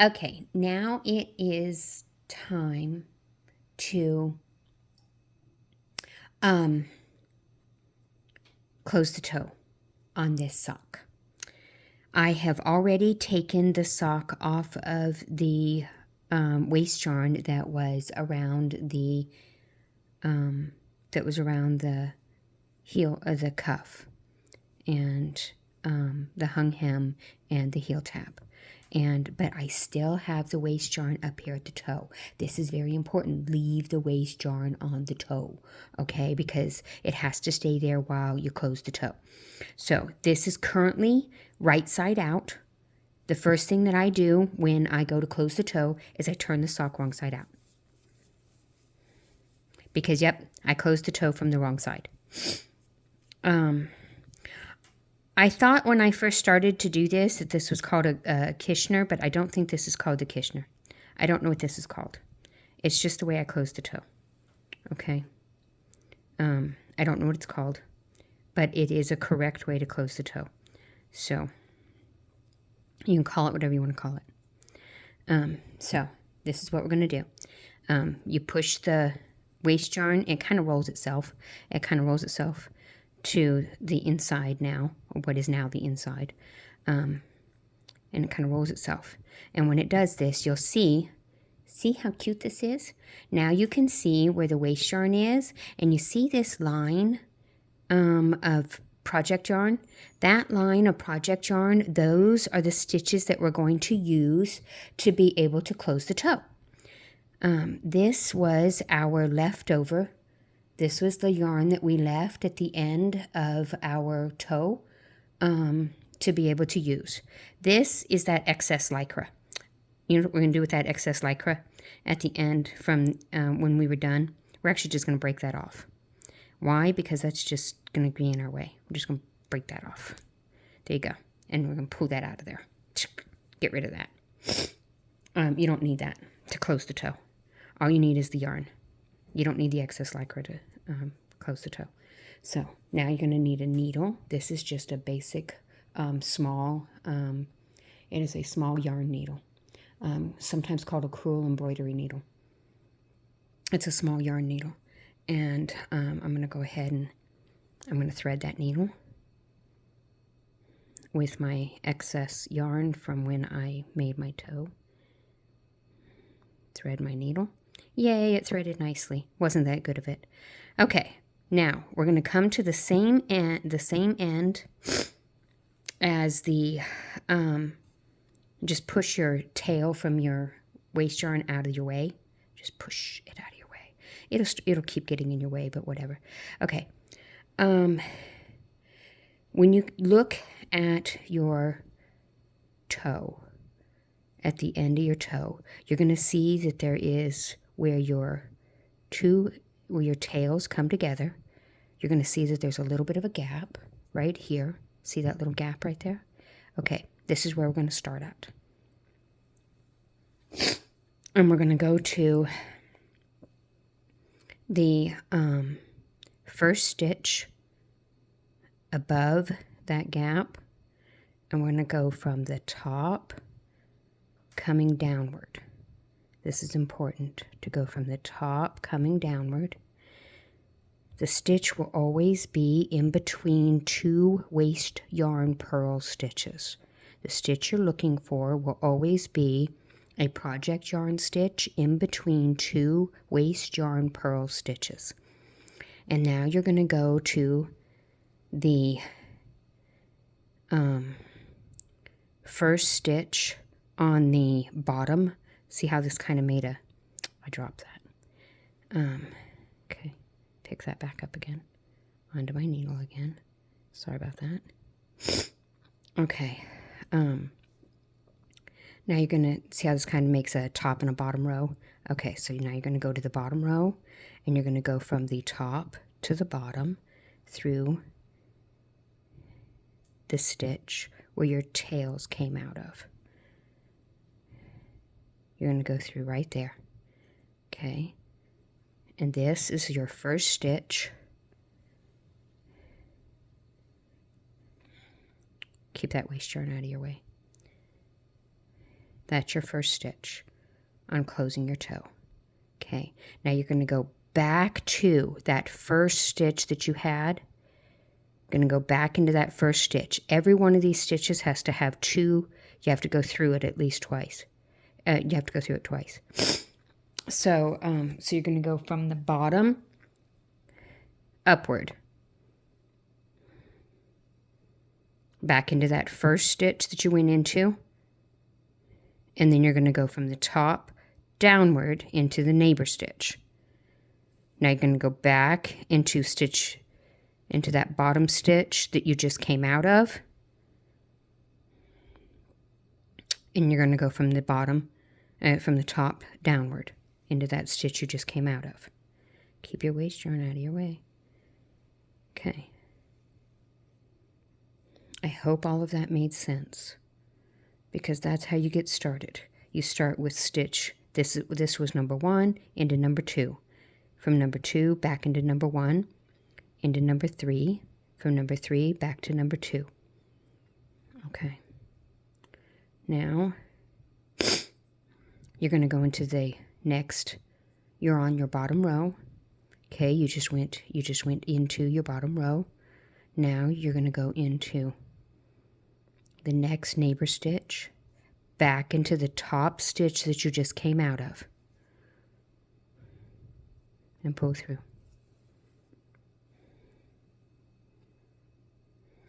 Okay, now it is time to close the toe on this sock. I have already taken the sock off of the waist yarn that was around the heel of the cuff and the hung hem and the heel tab. But I still have the waist yarn up here at the toe. This is very important. Leave the waist yarn on the toe, okay? Because it has to stay there while you close the toe. So this is currently right side out. The first thing that I do when I go to close the toe is I turn the sock wrong side out. Because, yep, I closed the toe from the wrong side. I thought when I first started to do this that this was called a kitchner, but I don't think this is called the kitchner. I don't know what this is called. It's just the way I close the toe. Okay? I don't know what it's called, but it is a correct way to close the toe. So, you can call it whatever you want to call it. So, this is what we're going to do. You push the waist yarn. It kind of rolls itself. It kind of rolls itself to the inside now, or what is now the inside. And it kind of rolls itself. And when it does this, you'll see how cute this is? Now you can see where the waist yarn is, and you see this line of project yarn. That line of project yarn, those are the stitches that we're going to use to be able to close the toe. This was our leftover. This was the yarn that we left at the end of our toe to be able to use. This is that excess lycra. You know what we're going to do with that excess lycra at the end from when we were done? We're actually just going to break that off. Why? Because that's just going to be in our way. We're just going to break that off. There you go. And we're going to pull that out of there. Get rid of that. You don't need that to close the toe. All you need is the yarn. You don't need the excess lycra to close the toe. So now you're going to need a needle. This is just a basic small, it is a small yarn needle, sometimes called a crewel embroidery needle. It's a small yarn needle. And I'm going to go ahead and I'm going to thread that needle with my excess yarn from when I made my toe. Thread my needle. Yay, it threaded nicely. Wasn't that good of it? Okay, now we're going to come to the same end as the, just push your tail from your waist yarn out of your way. Just push it out of your way. It'll keep getting in your way, but whatever. Okay. When you look at your toe, at the end of your toe, you're going to see that there is where your tails come together. You're going to see that there's a little bit of a gap right here. See that little gap right there? Okay, this is where we're going to start at. And we're going to go to the first stitch above that gap, and we're going to go from the top coming downward. This is important, to go from the top coming downward. The stitch will always be in between two waist yarn purl stitches. The stitch you're looking for will always be a project yarn stitch in between two waist yarn purl stitches. And now you're going to go to the first stitch on the bottom. See how this kind of made I dropped that. Okay, pick that back up again onto my needle again. Sorry about that. Okay, now you're going to see how this kind of makes a top and a bottom row. Okay, so now you're going to go to the bottom row, and you're going to go from the top to the bottom through the stitch where your tails came out of. You're going to go through right there. Okay, and this is your first stitch. Keep that waist yarn out of your way. That's your first stitch on closing your toe. Okay, now you're going to go back to that first stitch that you had. Going to go back into that first stitch. Every one of these stitches has to have two. You have to go through it at least twice. You have to go through it twice. So, so you're going to go from the bottom upward. Back into that first stitch that you went into. And then you're going to go from the top downward into the neighbor stitch. Now you're going to go back into that bottom stitch that you just came out of. And you're going to go from the bottom, from the top downward into that stitch you just came out of. Keep your waist yarn out of your way. Okay. I hope all of that made sense, because that's how you get started. You start with stitch. This was number 1 into number 2. From number 2 back into number 1 into number 3. From number 3 back to number 2. Okay. Now you're going to go into the next. You're on your bottom row. Okay, you just went into your bottom row. Now you're going to go into the next neighbor stitch, back into the top stitch that you just came out of, and pull through.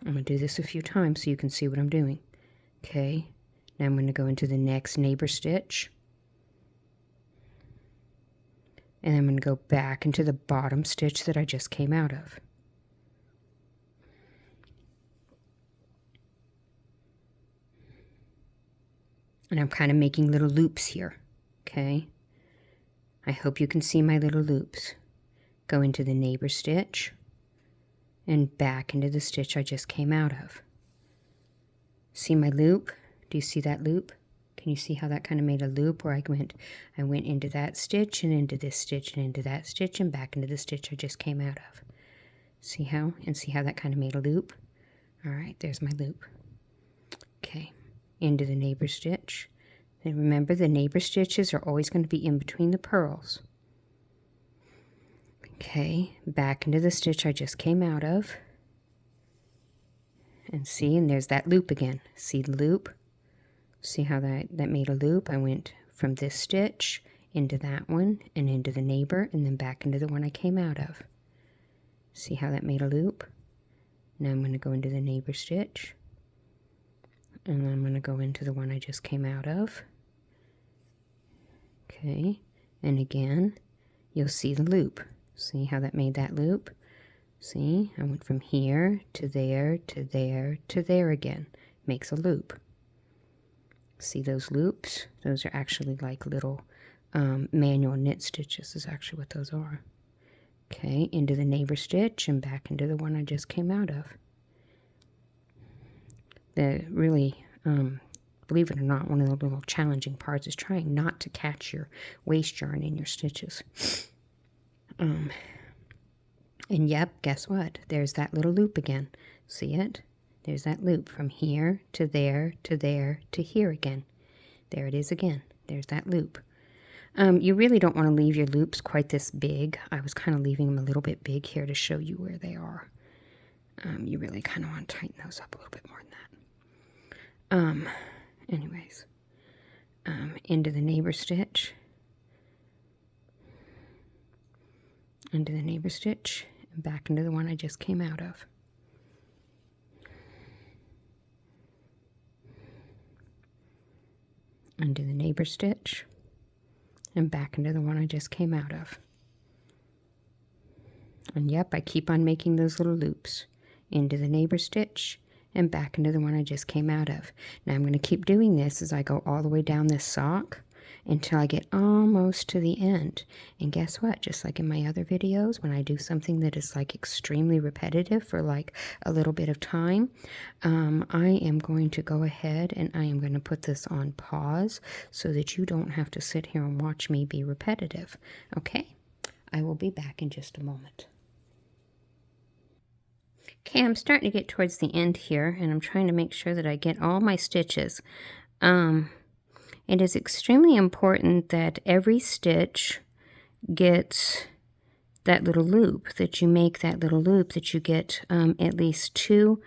I'm going to do this a few times so you can see what I'm doing. Okay, now I'm going to go into the next neighbor stitch, and I'm going to go back into the bottom stitch that I just came out of. And I'm kind of making little loops here, okay? I hope you can see my little loops. Go into the neighbor stitch and back into the stitch I just came out of. See my loop? Do you see that loop? Can you see how that kind of made a loop where I went into that stitch and into this stitch and into that stitch and back into the stitch I just came out of? See how? And see how that kind of made a loop? All right, there's my loop. Okay. Into the neighbor stitch. And remember, the neighbor stitches are always going to be in between the purls. Okay, back into the stitch I just came out of. And see, and there's that loop again. See the loop? See how that made a loop? I went from this stitch into that one and into the neighbor and then back into the one I came out of. See how that made a loop? Now I'm going to go into the neighbor stitch. And then I'm going to go into the one I just came out of. Okay, and again, you'll see the loop. See how that made that loop? See, I went from here to there to there to there again. Makes a loop. See those loops? Those are actually like little manual knit stitches is actually what those are. Okay, into the neighbor stitch and back into the one I just came out of. The really, believe it or not, one of the little challenging parts is trying not to catch your waist yarn in your stitches. And yep, guess what? There's that little loop again. See it? There's that loop from here to there to there to here again. There it is again. There's that loop. You really don't want to leave your loops quite this big. I was kind of leaving them a little bit big here to show you where they are. You really kind of want to tighten those up a little bit more than that. Anyways, into the neighbor stitch, into the neighbor stitch, and back into the one I just came out of. Into the neighbor stitch, and back into the one I just came out of. And yep, I keep on making those little loops. Into the neighbor stitch, and back into the one I just came out of. Now I'm going to keep doing this as I go all the way down this sock until I get almost to the end. And guess what? Just like in my other videos, when I do something that is like extremely repetitive for like a little bit of time, I am going to go ahead and I am going to put this on pause so that you don't have to sit here and watch me be repetitive. Okay? I will be back in just a moment. Okay, I'm starting to get towards the end here, and I'm trying to make sure that I get all my stitches. it is extremely important that every stitch gets that little loop, that you make that little loop, that you get at least 2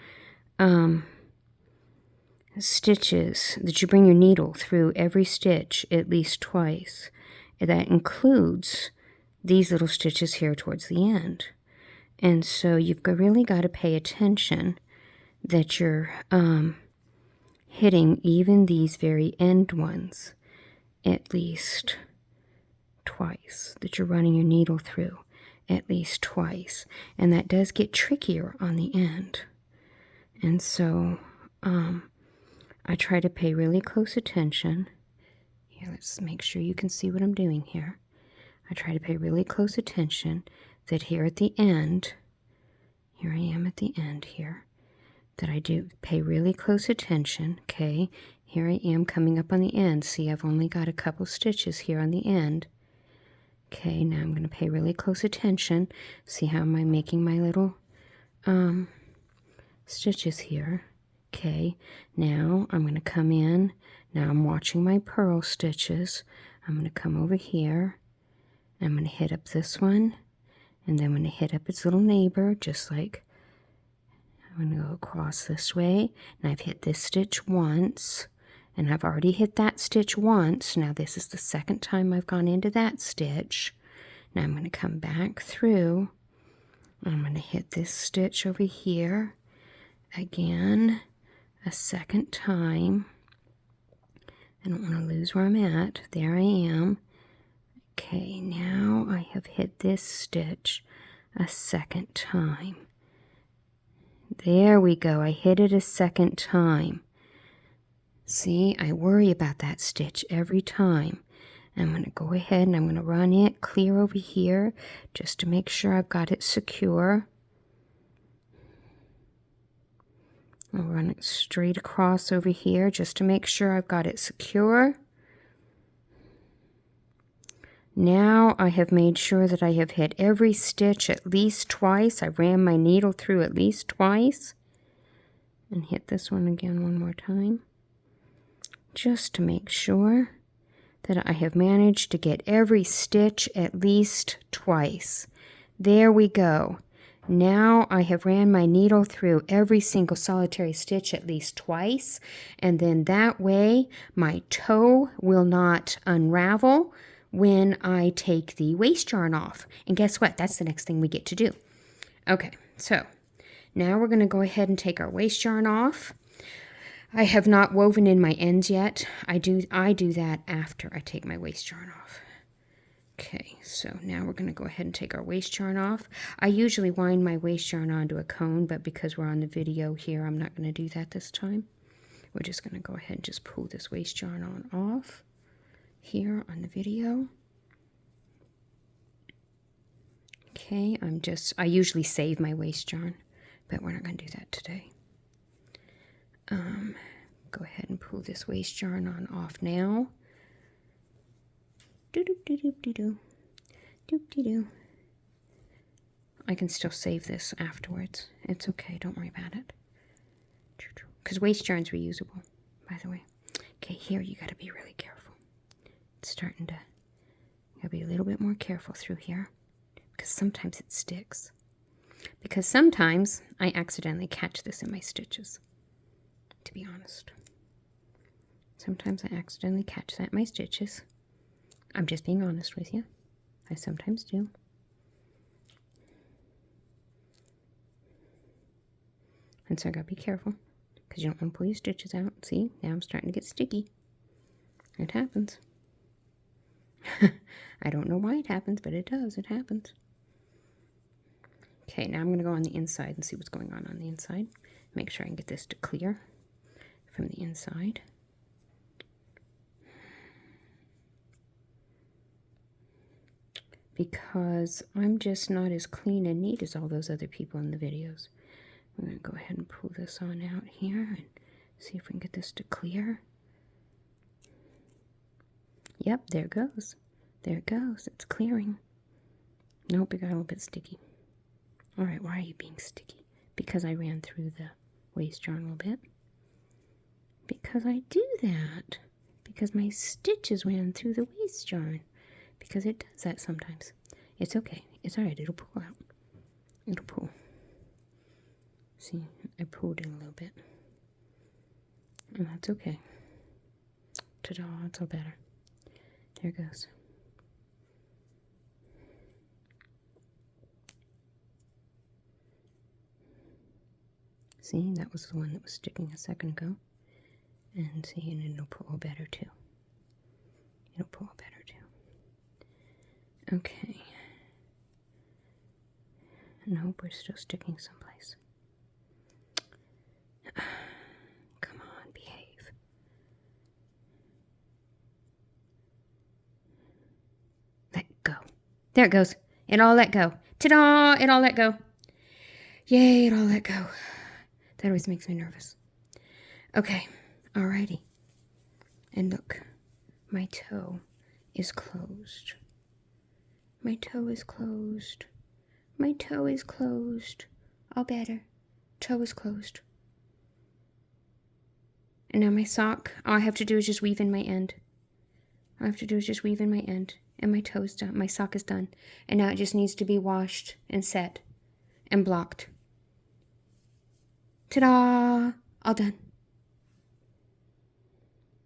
stitches, that you bring your needle through every stitch at least twice. That includes these little stitches here towards the end. And so you've really got to pay attention that you're hitting even these very end ones at least twice, that you're running your needle through at least twice. And that does get trickier on the end. And so I try to pay really close attention. Here, let's make sure you can see what I'm doing here. I try to pay really close attention that here at the end, here I am at the end here, that I do pay really close attention. Okay, here I am coming up on the end. See, I've only got a couple stitches here on the end. Okay, now I'm going to pay really close attention. See how am I making my little stitches here. Okay, now I'm going to come in. Now I'm watching my purl stitches. I'm going to come over here. I'm going to hit up this one. And then I'm going to hit up its little neighbor, just like I'm going to go across this way. And I've hit this stitch once. And I've already hit that stitch once. Now this is the second time I've gone into that stitch. Now I'm going to come back through. I'm going to hit this stitch over here again a second time. I don't want to lose where I'm at. There I am. Okay, now I have hit this stitch a second time. There we go. I hit it a second time. See, I worry about that stitch every time. I'm going to go ahead and I'm going to run it clear over here just to make sure I've got it secure. I'll run it straight across over here just to make sure I've got it secure. Now I have made sure that I have hit every stitch at least twice. I ran my needle through at least twice. And hit this one again one more time, just to make sure that I have managed to get every stitch at least twice. There we go. Now I have ran my needle through every single solitary stitch at least twice, and then that way my toe will not unravel when I take the waste yarn off. And guess what? That's the next thing we get to do. Okay, so now we're going to go ahead and take our waste yarn off. I have not woven in my ends yet. I do that after I take my waste yarn off. Okay, so now we're going to go ahead and take our waste yarn off. I usually wind my waste yarn onto a cone, but because we're on the video here, I'm not going to do that this time. We're just going to go ahead and just pull this waste yarn on off here on the video. Okay, I usually save my waste yarn, but we're not going to do that today. Go ahead and pull this waste yarn on off now. Do-do-do-do-do-do. I can still save this afterwards. It's okay, don't worry about it. Because waste yarn's reusable, by the way. Okay, here you gotta be really careful. It's starting to, you gotta be a little bit more careful through here, because sometimes it sticks. Because sometimes I accidentally catch this in my stitches, to be honest. Sometimes I accidentally catch that in my stitches. I'm just being honest with you. I sometimes do. And so I gotta be careful, because you don't want to pull your stitches out. See, now I'm starting to get sticky. It happens. I don't know why it happens, but it does. It happens. Okay, now I'm going to go on the inside and see what's going on the inside. Make sure I can get this to clear from the inside. Because I'm just not as clean and neat as all those other people in the videos. I'm going to go ahead and pull this on out here and see if we can get this to clear. Yep, there it goes. There it goes. It's clearing. Nope, it got a little bit sticky. Alright, why are you being sticky? Because I ran through the waste yarn a little bit. Because I do that. because my stitches ran through the waste yarn. Because it does that sometimes. It's okay. It's alright. It'll pull out. It'll pull. See, I pulled it a little bit. And that's okay. Ta-da, it's all better. There it goes. See, that was the one that was sticking a second ago. And see, and it'll pull better too. It'll pull better too. Okay. Nope, we're still sticking someplace. Come on, behave. Let go. There it goes. It all let go. Ta-da! It all let go. Yay, it all let go. That always makes me nervous. Okay, alrighty. And look, my toe is closed. My toe is closed. My toe is closed. All better. Toe is closed. And now my sock, all I have to do is just weave in my end. All I have to do is just weave in my end. And my toe is done. My sock is done. And now it just needs to be washed and set and blocked. Ta-da! All done.